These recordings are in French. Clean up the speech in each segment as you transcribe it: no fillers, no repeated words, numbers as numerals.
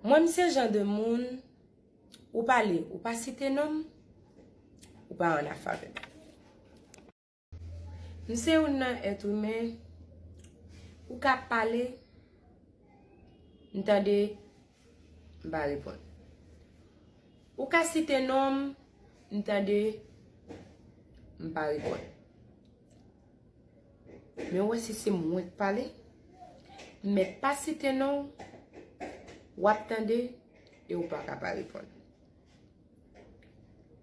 Moi, c'est genre de monde, ou parler, ou pas citer nom, ou pas en affaire. C'est un être humain, ou qu'à parler, entendez, m'pa répondre. Ou qu'à citer nom, entendez, m'pa répondre. Mais ouais, si c'est moi qui parle, mais pas citer nom, ou attendez, et ou pas capable répondre.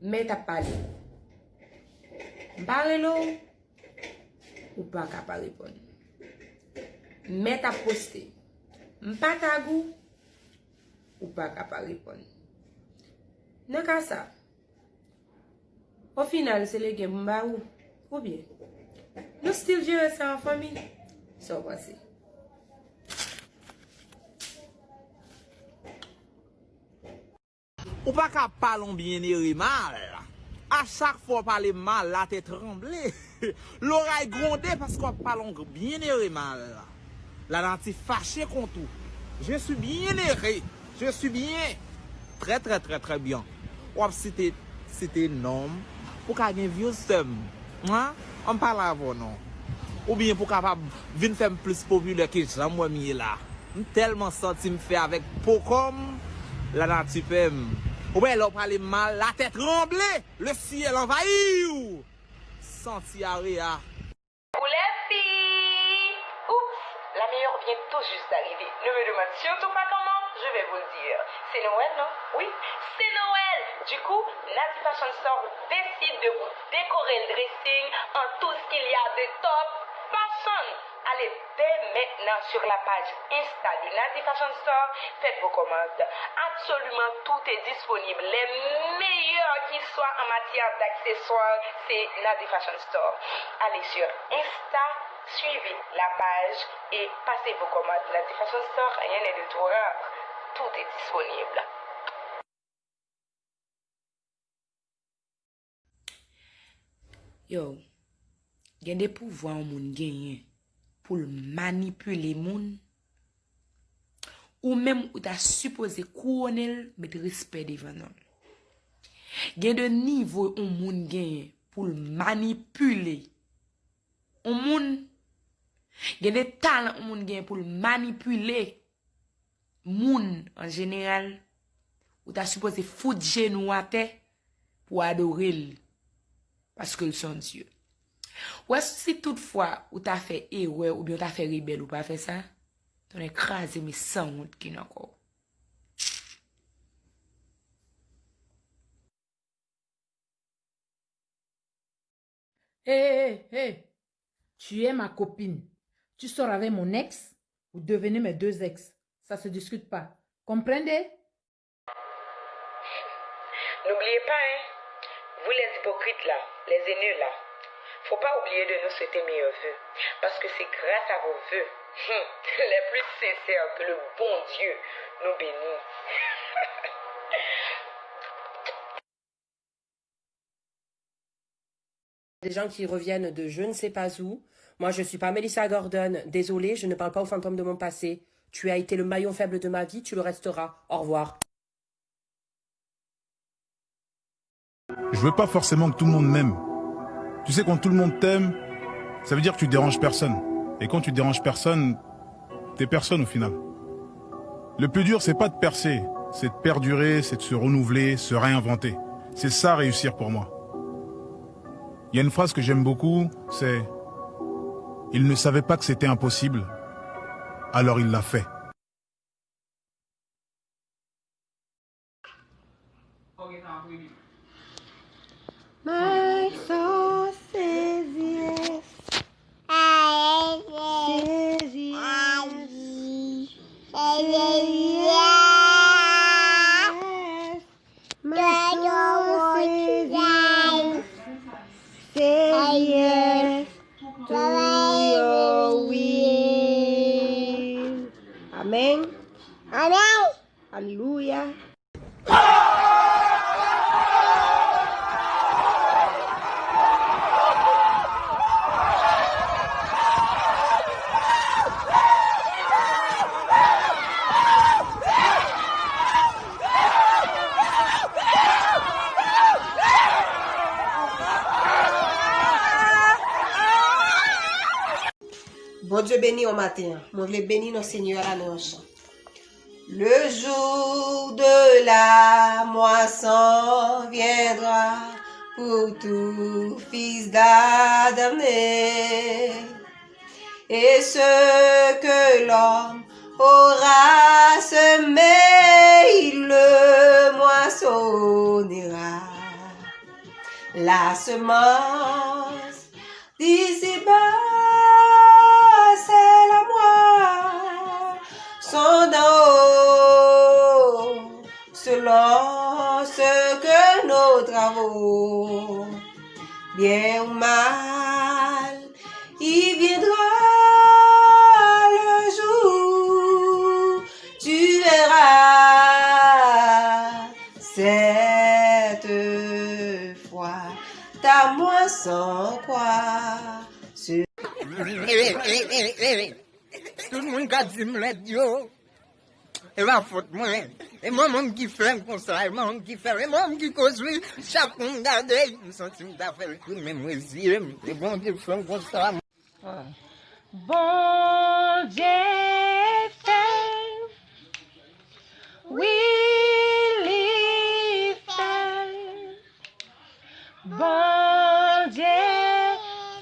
Mais t'as parlé. Parle non, ou pas capable répondre. Mais t'as posté. M'pas ta goût, ou pas capable répondre. Dans cas ça, au final, c'est les games m'ba ou bien. Nous style gérer ça en famille. Ça va passer. Ou pas qu'à parler bien et mal. À chaque fois parler mal, la tête tremblée. L'oreille grondée parce qu'on parle bien et mal. La lentille fâchée contre tout. Je suis bien erré. Je suis bien. Très bien. Ou c'était nom pour qu'à un vieux somme. Hein? On parle avant non. Ou bien pour capable venir faire plus populaire que j'en moi mis là. Tellement senti me faire avec peau comme la nature pème. Ou bien l'on parle mal, la tête tremblée, le ciel envahi. Senti aria. Pour les filles. Oups, la meilleure vient tout juste d'arriver. Ne me demande surtout pas comment, je vais vous le dire. C'est Noël, non? Oui, c'est Noël. Du coup, Nati Fashion Store décide de vous décorer le dressing en tout ce qu'il y a de top fashion. Allez dès maintenant sur la page Insta de Nati Fashion Store, faites vos commandes. Absolument tout est disponible. Les meilleurs qui soient en matière d'accessoires, c'est Nati Fashion Store. Allez sur Insta, suivez la page et passez vos commandes. Nati Fashion Store, rien n'est de trop rare. Tout est disponible. Yo, il y a des pouvoirs au monde gagné pour manipuler les gens. Ou même ou t'as supposé couronner mettre respect devant nous. Il y a des niveaux au monde gagné pour manipuler. Au monde, il y a des talents au monde gagné pour manipuler. Moun en général, ou t'as supposé foutre genou à terre pour adorer parce que son Dieu. Ou si toutefois ou t'as fait erreur ou bien t'as fait rebelle ou pas fait ça, t'en écrasé mais sans honte qui n'a encore. Hé, tu es ma copine. Tu sors avec mon ex, vous devenez mes deux ex. Ça se discute pas. Comprenez? N'oubliez pas, hein, vous les hypocrites là, les haineux là, faut pas oublier de nous souhaiter meilleurs vœux. Parce que c'est grâce à vos vœux, les plus sincères, que le bon Dieu nous bénit. Des gens qui reviennent de je ne sais pas où. Moi, je suis pas Melissa Gordon. Désolée, je ne parle pas aux fantômes de mon passé. Tu as été le maillon faible de ma vie, tu le resteras. Au revoir. Je veux pas forcément que tout le monde m'aime. Tu sais, quand tout le monde t'aime, ça veut dire que tu déranges personne. Et quand tu déranges personne, t'es personne au final. Le plus dur, c'est pas de percer, c'est de perdurer, c'est de se renouveler, se réinventer. C'est ça réussir pour moi. Il y a une phrase que j'aime beaucoup, c'est « Il ne savait pas que c'était impossible, alors il l'a fait ». My soul says yes. Says yes. Yes. My soul says yes. Say yes to your will. Amen. Amen. Hallelujah. Bon Dieu béni au matin. Mon voulais bénir nos Seigneur à nos chants. Le jour de la moisson viendra pour tout fils d'Adam né. Et ce que l'homme aura semé, il le moissonnera. La semence d'ici-bas, c'est la moisson d'en haut, selon ce que nos travaux, bien ou mal, il viendra le jour, tu verras cette fois ta moisson quoi. Tout le monde a dit me yo. Et ma faute moi. Et moi-même qui fait comme ça, et moi-même qui fait, et moi-même qui construit, chaque monde a des sentiments d'affaires, tout le même récit, et bon Dieu fait comme ça. Bon Dieu fait, oui, il fait. Bon Dieu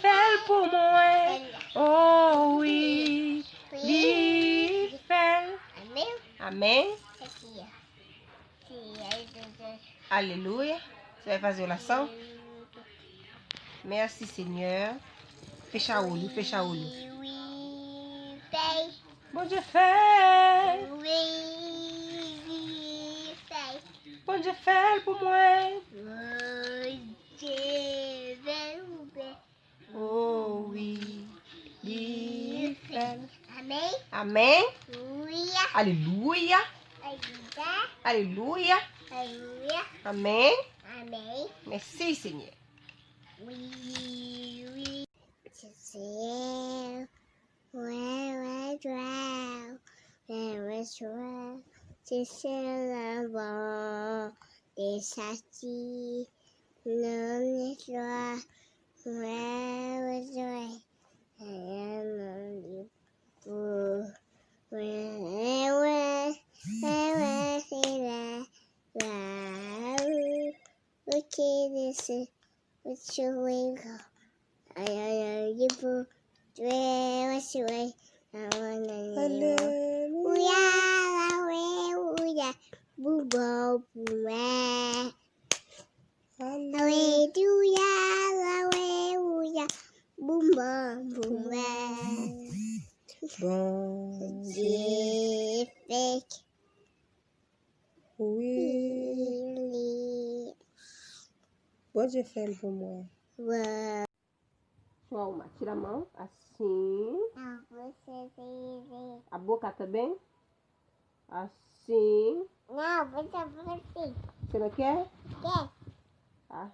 fait pour moi, oh oui, il fait. Amen. Alléluia. Tu vas faire la sang. Merci Seigneur. Fais chaouli, fais chaouli. Bon Dieu fait, bon Dieu fait pour moi. Oh oui, il fait. Amen. Amen. Alléluia. Alléluia. Alléluia. Alléluia. Amen. Amen. Merci Seigneur. Oui, oui. Ouais, c'est l'avant des châssis, non les joies, ouais, c'est la okay, this is what's your way go? You put what's your way? Hallelujah, boo-boo, boo-boo. Hallelujah, boom-bum, boom-bum. Bon Dieu fait, oui. Bon Dieu fait pour moi. ouais. Wow, ma tira a mão, assim. A boca também. Assim. Não, você assim. Você não quer? Quer? Ah.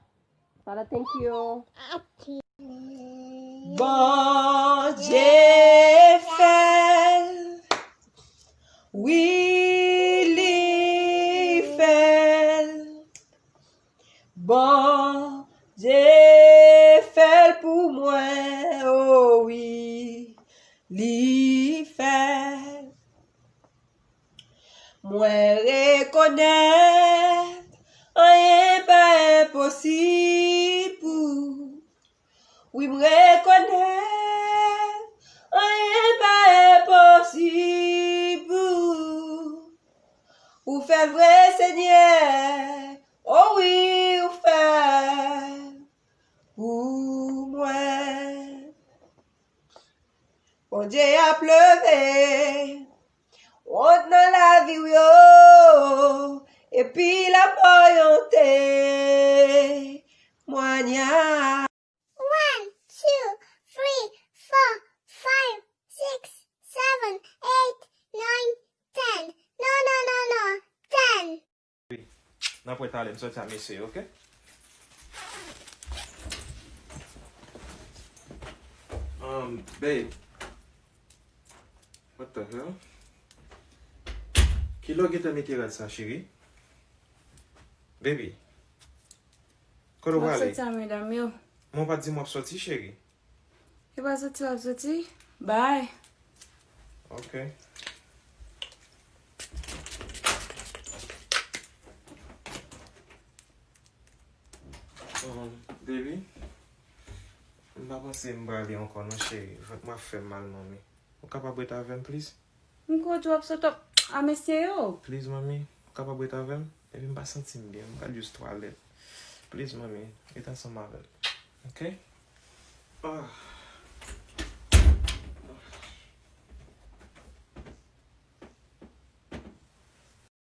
Fala thank you. Aqui. Bon Dieu fait, oui, il fait. Bon Dieu fait pour moi, oh oui, il fait. Moi reconnaître, rien pas impossible. Oui, me reconnaître, rien pas impossible. Ou fait vrai Seigneur, oh oui, ou fait pour moi. Bon Dieu a pleuvé, on dans la vie, yo, et puis la volonté, moignard. 1, 2, 3, 4, 5, 6, 7, 8, 9, 10. No, 10. Nan pou etale msot a mese, ok? Babe. What the hell? Ki lo gete meti rad sa, chéri? Baby. Kodo wale? Soti a medam yo. Mon pa di mop soti, chéri? E pa soti wap soti? Bye. Ok. Baby, mba pense mba li ankon nan chéri. M'a fait mal, mami. Ou capable d'être avec, please? Mko drop so top. A mesye yo. Please, mami. Ou capable d'être avec? Et puis mba senti bien. Mba juste toilette. Please, mami. Et ensemble avec. Ok? Ah.